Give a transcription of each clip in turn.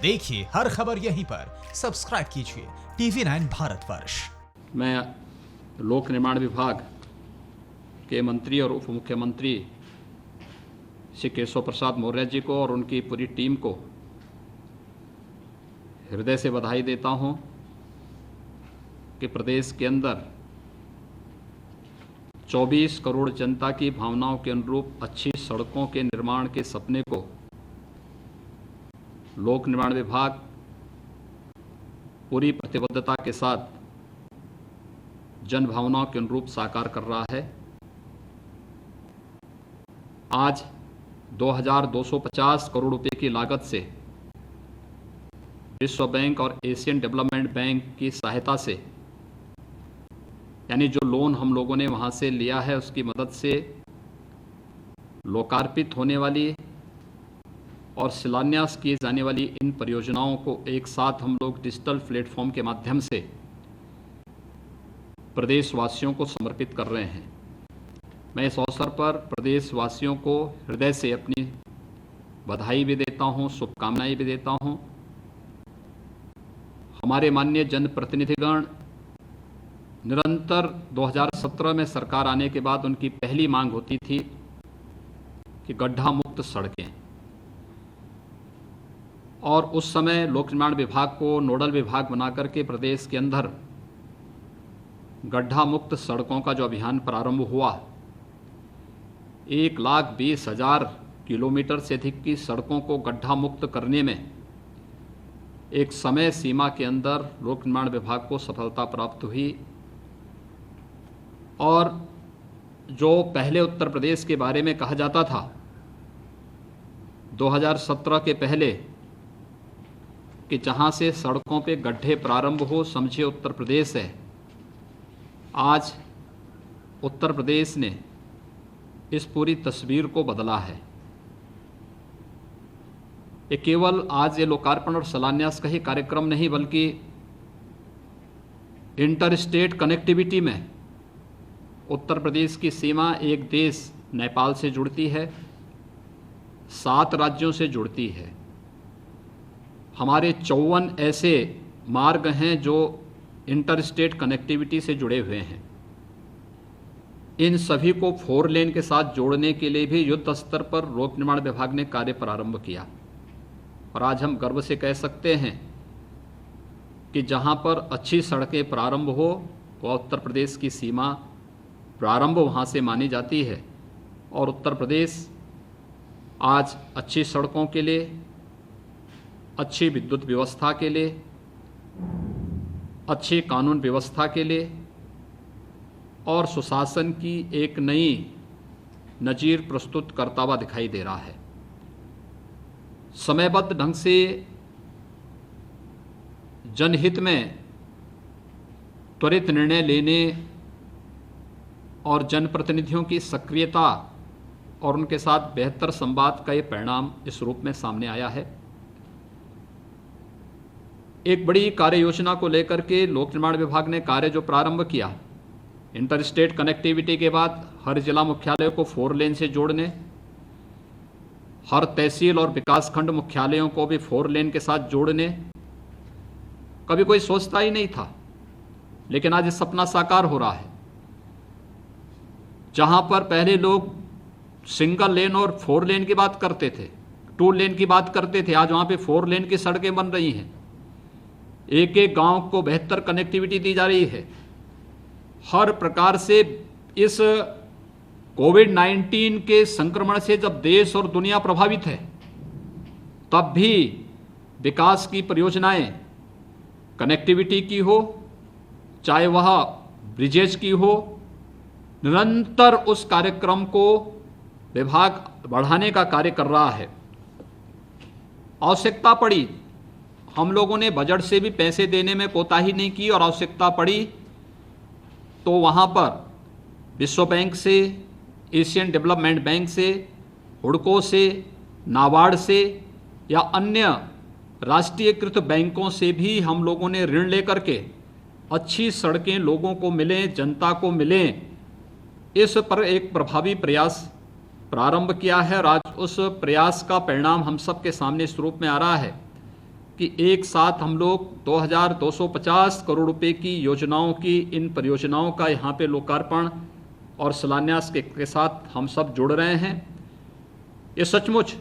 देखिए हर खबर यहीं पर, सब्सक्राइब कीजिए TV9 भारतवर्ष। मैं लोक निर्माण विभाग के मंत्री और उप मुख्यमंत्री श्री केशव प्रसाद मौर्य जी को और उनकी पूरी टीम को हृदय से बधाई देता हूं कि प्रदेश के अंदर 24 करोड़ जनता की भावनाओं के अनुरूप अच्छी सड़कों के निर्माण के सपने को लोक निर्माण विभाग पूरी प्रतिबद्धता के साथ जन भावनाओं के अनुरूप साकार कर रहा है। आज 2250 करोड़ रुपए की लागत से विश्व बैंक और एशियन डेवलपमेंट बैंक की सहायता से, यानी जो लोन हम लोगों ने वहां से लिया है उसकी मदद से लोकार्पित होने वाली और शिलान्यास किए जाने वाली इन परियोजनाओं को एक साथ हम लोग डिजिटल प्लेटफॉर्म के माध्यम से प्रदेशवासियों को समर्पित कर रहे हैं। मैं इस अवसर पर प्रदेशवासियों को हृदय से अपनी बधाई भी देता हूं, शुभकामनाएं भी देता हूं। हमारे माननीय जनप्रतिनिधिगण निरंतर 2017 में सरकार आने के बाद उनकी पहली मांग होती थी कि गड्ढा मुक्त सड़कें, और उस समय लोक निर्माण विभाग को नोडल विभाग बनाकर के प्रदेश के अंदर गड्ढा मुक्त सड़कों का जो अभियान प्रारंभ हुआ, 1,20,000 किलोमीटर से अधिक की सड़कों को गड्ढा मुक्त करने में एक समय सीमा के अंदर लोक निर्माण विभाग को सफलता प्राप्त हुई। और जो पहले उत्तर प्रदेश के बारे में कहा जाता था 2017 के पहले कि जहां से सड़कों पे गड्ढे प्रारंभ हो समझिए उत्तर प्रदेश है, आज उत्तर प्रदेश ने इस पूरी तस्वीर को बदला है। ये केवल आज ये लोकार्पण और शिलान्यास का ही कार्यक्रम नहीं, बल्कि इंटर स्टेट कनेक्टिविटी में उत्तर प्रदेश की सीमा एक देश नेपाल से जुड़ती है, 7 राज्यों से जुड़ती है। हमारे 54 ऐसे मार्ग हैं जो इंटर स्टेट कनेक्टिविटी से जुड़े हुए हैं। इन सभी को 4 लेन के साथ जोड़ने के लिए भी युद्ध स्तर पर लोक निर्माण विभाग ने कार्य प्रारंभ किया। और आज हम गर्व से कह सकते हैं कि जहां पर अच्छी सड़कें प्रारंभ हो वह उत्तर प्रदेश की सीमा प्रारंभ वहां से मानी जाती है। और उत्तर प्रदेश आज अच्छी सड़कों के लिए, अच्छी विद्युत व्यवस्था के लिए, अच्छी कानून व्यवस्था के लिए और सुशासन की एक नई नजीर प्रस्तुत करता हुआ दिखाई दे रहा है। समयबद्ध ढंग से जनहित में त्वरित निर्णय लेने और जनप्रतिनिधियों की सक्रियता और उनके साथ बेहतर संवाद का ये परिणाम इस रूप में सामने आया है। एक बड़ी कार्य योजना को लेकर के लोक निर्माण विभाग ने कार्य जो प्रारंभ किया, इंटर स्टेट कनेक्टिविटी के बाद हर जिला मुख्यालय को 4 लेन से जोड़ने, हर तहसील और विकासखंड मुख्यालयों को भी 4 लेन के साथ जोड़ने, कभी कोई सोचता ही नहीं था, लेकिन आज ये सपना साकार हो रहा है। जहां पर पहले लोग सिंगल लेन और 4 लेन की बात करते थे, 2 लेन की बात करते थे, आज वहां पे 4 लेन की सड़कें बन रही हैं। एक एक गांव को बेहतर कनेक्टिविटी दी जा रही है। हर प्रकार से इस कोविड-19 के संक्रमण से जब देश और दुनिया प्रभावित है, तब भी विकास की परियोजनाएं कनेक्टिविटी की हो, चाहे वह ब्रिजेज की हो, निरंतर उस कार्यक्रम को विभाग बढ़ाने का कार्य कर रहा है। आवश्यकता पड़ी, हम लोगों ने बजट से भी पैसे देने में कोताही नहीं की, और आवश्यकता पड़ी तो वहाँ पर विश्व बैंक से, एशियन डेवलपमेंट बैंक से, हुडको से, नाबार्ड से या अन्य राष्ट्रीयकृत बैंकों से भी हम लोगों ने ऋण लेकर के अच्छी सड़कें लोगों को मिलें, जनता को मिलें, इस पर एक प्रभावी प्रयास प्रारंभ किया है। और आज उस प्रयास का परिणाम हम सब के सामने इस रूप में आ रहा है कि एक साथ हम लोग 2250 करोड़ रुपए की योजनाओं की, इन परियोजनाओं का यहाँ पे लोकार्पण और शिलान्यास के साथ हम सब जुड़ रहे हैं। ये सचमुच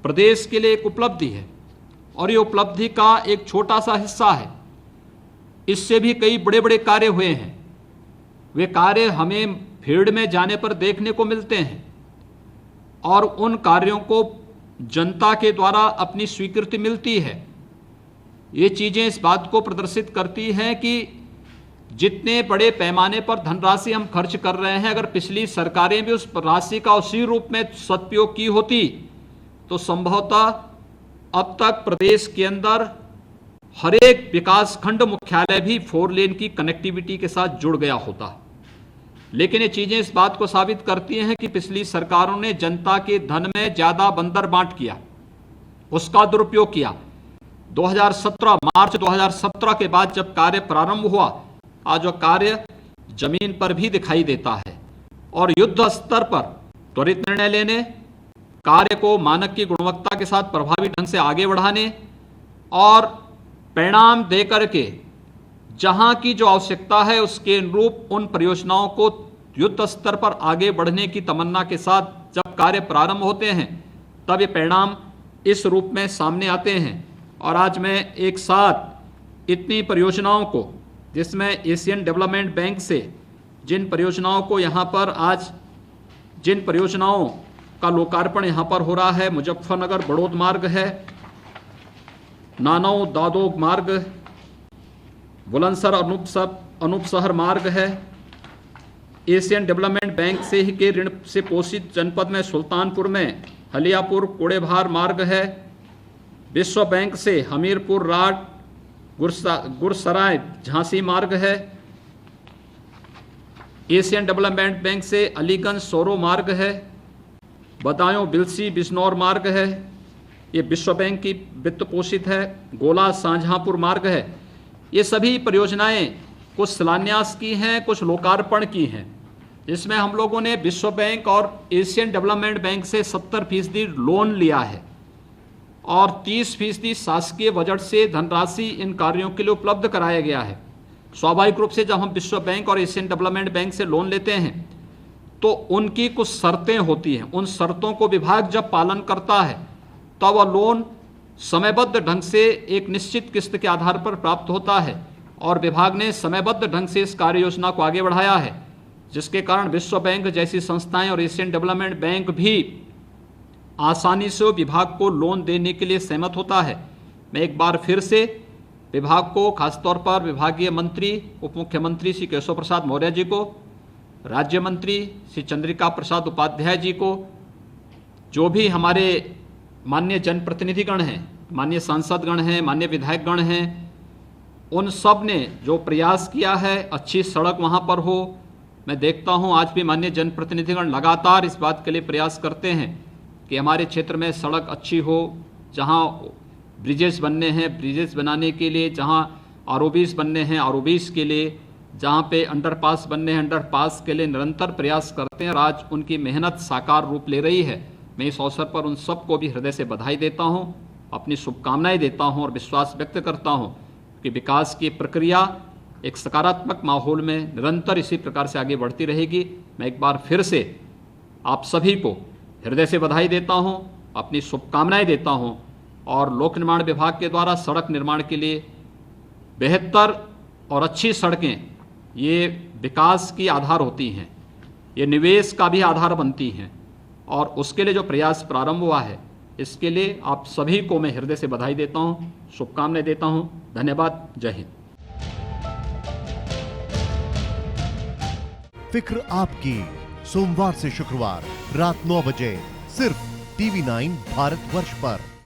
प्रदेश के लिए एक उपलब्धि है और ये उपलब्धि का एक छोटा सा हिस्सा है। इससे भी कई बड़े बड़े कार्य हुए हैं। वे कार्य हमें फील्ड में जाने पर देखने को मिलते हैं और उन कार्यों को जनता के द्वारा अपनी स्वीकृति मिलती है। ये चीज़ें इस बात को प्रदर्शित करती हैं कि जितने बड़े पैमाने पर धनराशि हम खर्च कर रहे हैं, अगर पिछली सरकारें भी उस राशि का उसी रूप में सदुपयोग की होती तो संभवतः अब तक प्रदेश के अंदर हर एक विकास खंड मुख्यालय भी 4 लेन की कनेक्टिविटी के साथ जुड़ गया होता। लेकिन ये चीजें इस बात को साबित करती हैं कि पिछली सरकारों ने जनता के धन में ज्यादा बंदर बांट किया, उसका दुरुपयोग किया। 2017 मार्च 2017 के बाद जब कार्य प्रारंभ हुआ, आज वह कार्य जमीन पर भी दिखाई देता है और युद्ध स्तर पर त्वरित निर्णय लेने, कार्य को मानक की गुणवत्ता के साथ प्रभावी ढंग से आगे बढ़ाने और परिणाम देकर के जहां की जो आवश्यकता है उसके अनुरूप उन परियोजनाओं को युद्ध स्तर पर आगे बढ़ने की तमन्ना के साथ जब कार्य प्रारंभ होते हैं तब ये परिणाम इस रूप में सामने आते हैं। और आज मैं एक साथ इतनी परियोजनाओं को, जिसमें एशियन डेवलपमेंट बैंक से जिन परियोजनाओं को यहाँ पर आज, जिन परियोजनाओं का लोकार्पण यहाँ पर हो रहा है, मुजफ्फरनगर बड़ौद मार्ग है, नानौ दादोग मार्ग, बुलंदशहर अनूपशहर मार्ग है, एशियन डेवलपमेंट बैंक से ही के ऋण से पोषित जनपद में सुल्तानपुर में हलियापुर कोड़ेभार मार्ग है, विश्व बैंक से हमीरपुर राट गुरसराय झांसी मार्ग है, एशियन डेवलपमेंट बैंक से अलीगंज सोरो मार्ग है, बदायूं बिलसी बिजनौर मार्ग है, ये विश्व बैंक की वित्त पोषित है, गोला शाहजहांपुर मार्ग है। ये सभी परियोजनाएं कुछ शिलान्यास की हैं, कुछ लोकार्पण की हैं, जिसमें हम लोगों ने विश्व बैंक और एशियन डेवलपमेंट बैंक से 70% लोन लिया है और 30% शासकीय बजट से धनराशि इन कार्यों के लिए उपलब्ध कराया गया है। स्वाभाविक रूप से जब हम विश्व बैंक और एशियन डेवलपमेंट बैंक से लोन लेते हैं तो उनकी कुछ शर्तें होती हैं। उन शर्तों को विभाग जब पालन करता है तब वह लोन समयबद्ध ढंग से एक निश्चित किस्त के आधार पर प्राप्त होता है और विभाग ने समयबद्ध ढंग से इस कार्य योजना को आगे बढ़ाया है, जिसके कारण विश्व बैंक जैसी संस्थाएं और एशियन डेवलपमेंट बैंक भी आसानी से विभाग को लोन देने के लिए सहमत होता है। मैं एक बार फिर से विभाग को, खासतौर पर विभागीय मंत्री उप मुख्यमंत्री श्री केशव प्रसाद मौर्य जी को, राज्य मंत्री श्री चंद्रिका प्रसाद उपाध्याय जी को, जो भी हमारे माननीय जनप्रतिनिधिगण हैं, माननीय सांसदगण हैं, माननीय विधायकगण हैं, उन सब ने जो प्रयास किया है अच्छी सड़क वहाँ पर हो। मैं देखता हूँ आज भी माननीय जनप्रतिनिधिगण लगातार इस बात के लिए प्रयास करते हैं कि हमारे क्षेत्र में सड़क अच्छी हो। जहाँ ब्रिजेस बनने हैं, ब्रिजेस बनाने के लिए, जहाँ आरओबीस बनने हैं, आरओबीस के लिए, जहाँ पे अंडरपास बनने हैं, अंडरपास के लिए निरंतर प्रयास करते हैं और आज उनकी मेहनत साकार रूप ले रही है। मैं इस अवसर पर उन सबको भी हृदय से बधाई देता हूँ, अपनी शुभकामनाएं देता हूँ और विश्वास व्यक्त करता हूँ कि विकास की प्रक्रिया एक सकारात्मक माहौल में निरंतर इसी प्रकार से आगे बढ़ती रहेगी। मैं एक बार फिर से आप सभी को हृदय से बधाई देता हूँ, अपनी शुभकामनाएं देता हूँ और लोक निर्माण विभाग के द्वारा सड़क निर्माण के लिए बेहतर और अच्छी सड़कें ये विकास की आधार होती हैं, ये निवेश का भी आधार बनती हैं और उसके लिए जो प्रयास प्रारंभ हुआ है इसके लिए आप सभी को मैं हृदय से बधाई देता हूँ, शुभकामनाएं देता हूँ। धन्यवाद। जय हिंद। फिक्र आपकी, सोमवार से शुक्रवार रात 9 बजे सिर्फ TV9 भारतवर्ष पर।